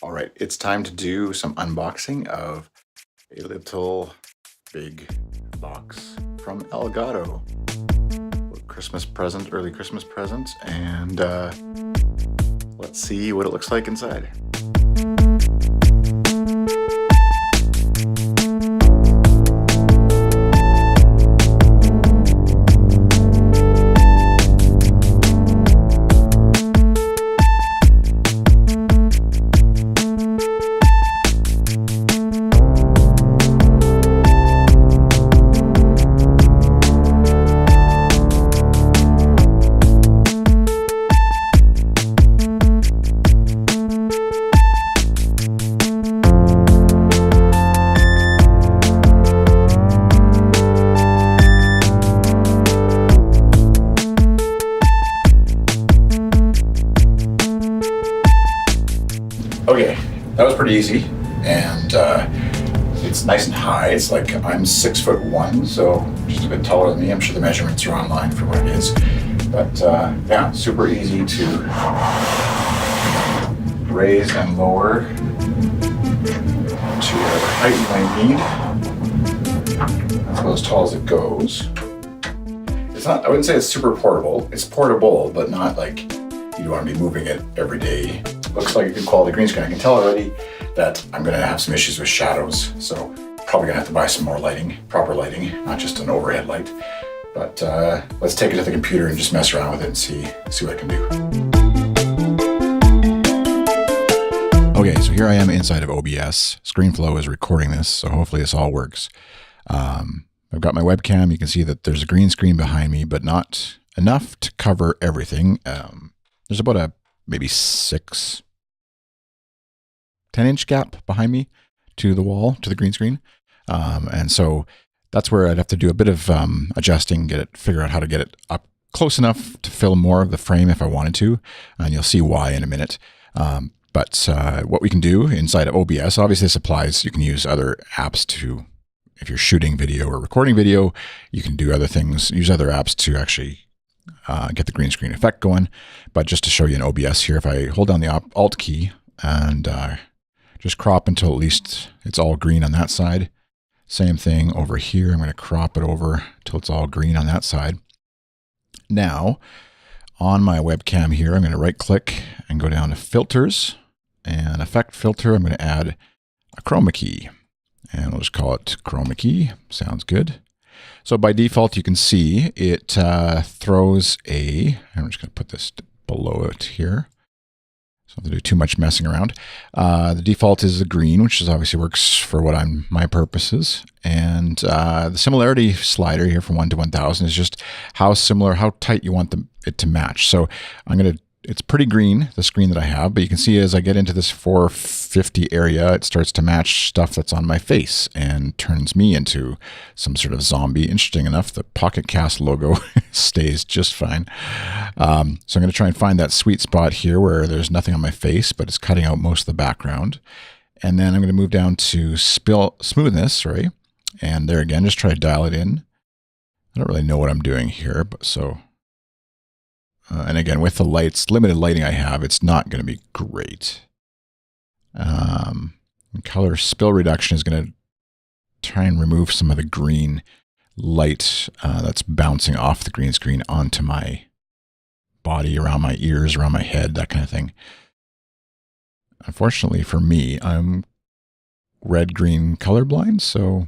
All right, it's time to do some unboxing of a little big box from Elgato. Christmas present, early Christmas present, and let's see what it looks like inside. Okay, that was pretty easy, and it's nice and high. It's like I'm 6'1", so just a bit taller than me. I'm sure the measurements are online for what it is, but yeah, super easy to raise and lower to whatever height you might need. That's about as tall as it goes. It's not, I wouldn't say it's super portable. It's portable, but not like you don't want to be moving it every day. Looks like a good quality green screen. I can tell already that I'm going to have some issues with shadows, so probably going to have to buy some more lighting, proper lighting, not just an overhead light. But let's take it to the computer and just mess around with it and see what I can do. Okay, so here I am inside of OBS. ScreenFlow is recording this, so hopefully this all works. I've got my webcam. You can see that there's a green screen behind me, but not enough to cover everything. There's about a maybe 10-inch gap behind me to the wall, to the green screen. And so that's where I'd have to do a bit of adjusting, figure out how to get it up close enough to fill more of the frame if I wanted to. And you'll see why in a minute. But what we can do inside of OBS, obviously this applies, you can use other apps to, if you're shooting video or recording video, you can do other things, use other apps to actually get the green screen effect going. But just to show you in OBS here, if I hold down the Alt key and just crop until at least it's all green on that side. Same thing over here. I'm going to crop it over till it's all green on that side. Now, on my webcam here, I'm going to right click and go down to Filters and Effect Filter. I'm going to add a chroma key and we'll just call it chroma key. Sounds good. So by default, you can see it throws I'm just going to put this below it here. So I don't have to do too much messing around. The default is a green, which obviously works for my purposes. And the similarity slider here from 1 to 1000 is just how tight you want it to match. So it's pretty green, the screen that I have, but you can see as I get into this 450 area, it starts to match stuff that's on my face and turns me into some sort of zombie. Interesting enough, the Pocket Cast logo stays just fine. So I'm going to try and find that sweet spot here where there's nothing on my face, but it's cutting out most of the background. And then I'm going to move down to smoothness, right? And there again, just try to dial it in. I don't really know what I'm doing here, but so... and again, with the limited lighting I have, it's not going to be great. Color spill reduction is going to try and remove some of the green light that's bouncing off the green screen onto my body, around my ears, around my head, that kind of thing. Unfortunately for me, I'm red-green colorblind, so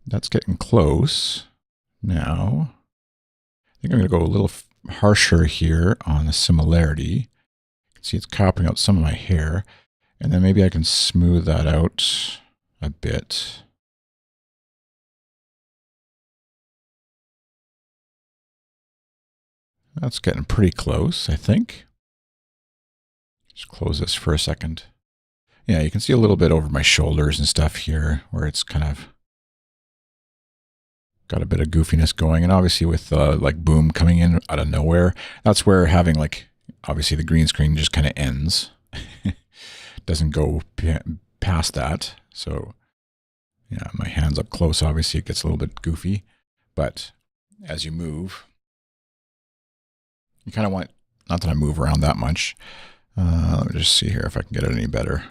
that's getting close. Now, I think I'm going to go a little harsher here on the similarity. You can see it's cropping out some of my hair. And then maybe I can smooth that out a bit. That's getting pretty close, I think. Just close this for a second. Yeah, you can see a little bit over my shoulders and stuff here where it's kind of got a bit of goofiness going. And obviously with like boom coming in out of nowhere, that's where having like, obviously the green screen just kind of ends. Doesn't go past that. So yeah, my hand's up close, obviously it gets a little bit goofy, but as you move, you kind of want Not that I move around that much. Let me just see here if I can get it any better.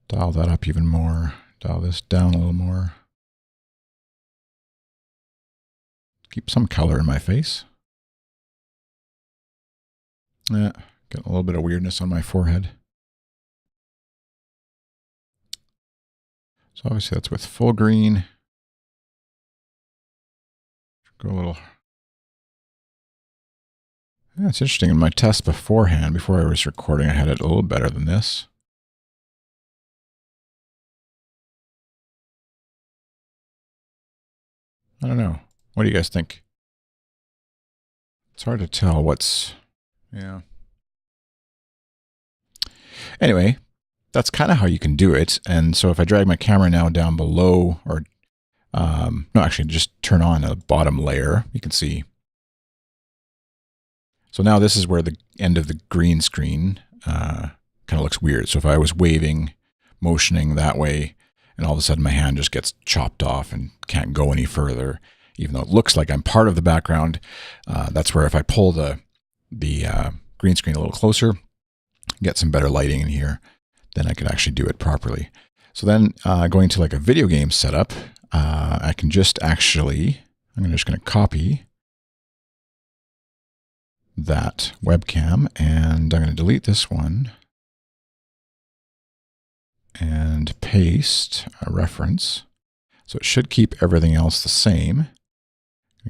Dial that up even more. Dial this down a little more. Keep some color in my face. Yeah, get a little bit of weirdness on my forehead. So obviously that's with full green. Go a little. Yeah, it's interesting. In my test beforehand, before I was recording, I had it a little better than this. I don't know. What do you guys think? It's hard to tell what's, yeah. Anyway, that's kind of how you can do it. And so if I drag my camera now down below, or no, actually just turn on a bottom layer, you can see. So now this is where the end of the green screen kind of looks weird. So if I was waving, motioning that way, and all of a sudden my hand just gets chopped off and can't go any further, even though it looks like I'm part of the background, that's where if I pull the green screen a little closer, get some better lighting in here, then I could actually do it properly. So then going to like a video game setup, I can just actually, I'm just going to copy that webcam, and I'm going to delete this one and paste a reference. So it should keep everything else the same.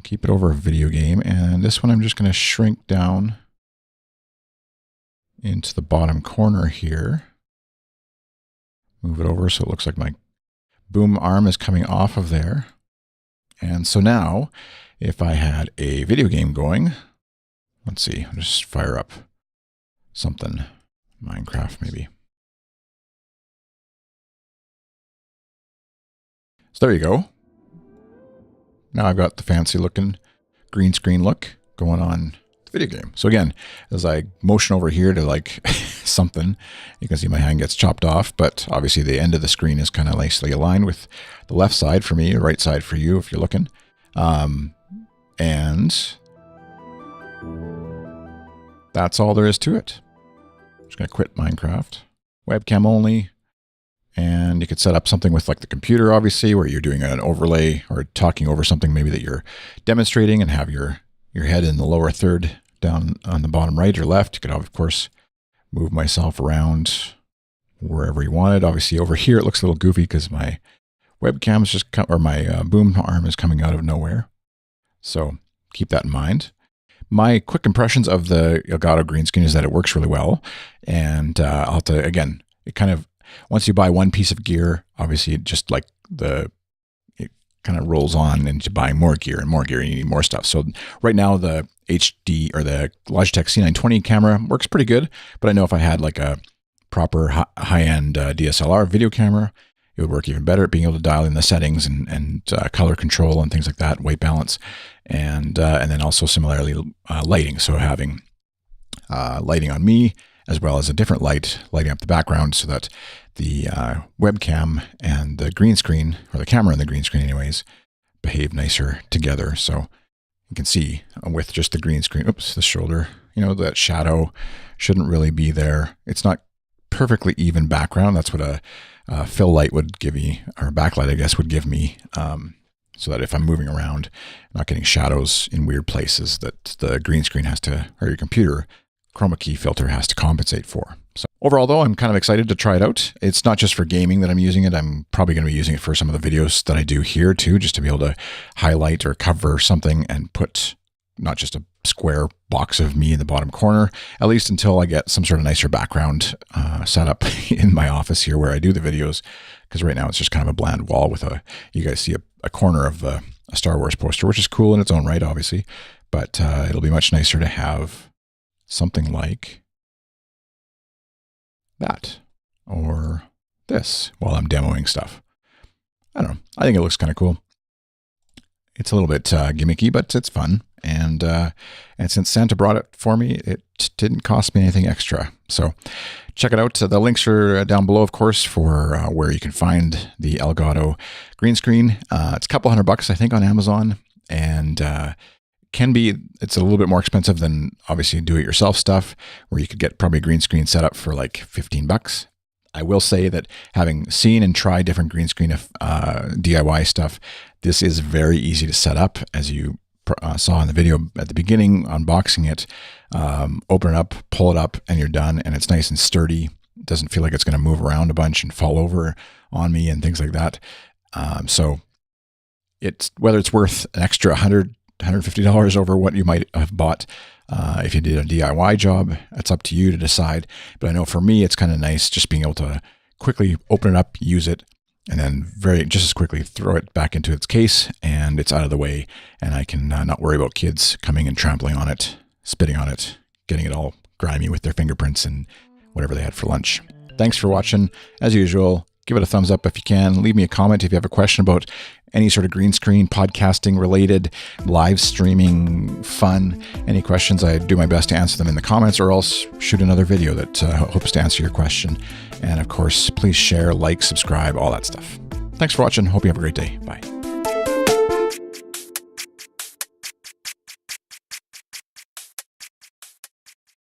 Keep it over a video game, and this one I'm just going to shrink down into the bottom corner here. Move it over so it looks like my boom arm is coming off of there. And so now, if I had a video game going, let's see, I'll just fire up something, Minecraft maybe. So there you go. Now I've got the fancy looking green screen look going on the video game. So again, as I motion over here to like something, you can see my hand gets chopped off, but obviously the end of the screen is kind of nicely aligned with the left side for me, the right side for you if you're looking. And that's all there is to it. I'm just going to quit Minecraft. Webcam only. And you could set up something with like the computer, obviously, where you're doing an overlay or talking over something maybe that you're demonstrating, and have your head in the lower third down on the bottom right or left. You could, of course, move myself around wherever you wanted. Obviously, over here, it looks a little goofy because my webcam is just, or my boom arm is coming out of nowhere. So keep that in mind. My quick impressions of the Elgato Green Screen is that it works really well. And I'll have to, again, it kind of, once you buy one piece of gear, obviously it just like it kind of rolls on into buying more gear, and you need more stuff. So right now the HD or the Logitech C920 camera works pretty good, but I know if I had like a proper high-end DSLR video camera, it would work even better, being able to dial in the settings and color control and things like that, white balance, and then also similarly lighting. So having lighting on me, as well as a different light lighting up the background, so that the webcam and the green screen, or the camera and the green screen anyways, behave nicer together. So you can see with just the green screen, oops, the shoulder, that shadow shouldn't really be there. It's not perfectly even background. That's what a fill light would give me, or a backlight, I guess, would give me, so that if I'm moving around, I'm not getting shadows in weird places that the green screen has to, or your computer chroma key filter has to compensate for. So overall, though, I'm kind of excited to try it out. It's not just for gaming that I'm using it. I'm probably going to be using it for some of the videos that I do here too, just to be able to highlight or cover something and put not just a square box of me in the bottom corner, at least until I get some sort of nicer background set up in my office here where I do the videos. Because right now it's just kind of a bland wall with you guys see a corner of a Star Wars poster, which is cool in its own right, obviously. But it'll be much nicer to have something like that or this while I'm demoing stuff. I don't know. I think it looks kind of cool. It's a little bit gimmicky, but it's fun. And since Santa brought it for me, it didn't cost me anything extra. So check it out. The links are down below, of course, for where you can find the Elgato Green Screen. It's a couple $100, I think, on Amazon. And it's a little bit more expensive than obviously do-it-yourself stuff, where you could get probably a green screen set up for like $15. I will say that having seen and tried different green screen DIY stuff, this is very easy to set up, as you saw in the video at the beginning, unboxing it. Open it up, pull it up, and you're done. And it's nice and sturdy. It doesn't feel like it's going to move around a bunch and fall over on me and things like that. So whether it's worth an extra $150 over what you might have bought if you did a DIY job, it's up to you to decide. But I know for me, it's kind of nice just being able to quickly open it up, use it, and then just as quickly throw it back into its case, and it's out of the way, and I can not worry about kids coming and trampling on it, spitting on it, getting it all grimy with their fingerprints and whatever they had for lunch. Thanks for watching. As usual, give it a thumbs up if you can. Leave me a comment if you have a question about any sort of green screen, podcasting related, live streaming, fun. Any questions, I do my best to answer them in the comments, or else shoot another video that hopes to answer your question. And of course, please share, like, subscribe, all that stuff. Thanks for watching. Hope you have a great day. Bye.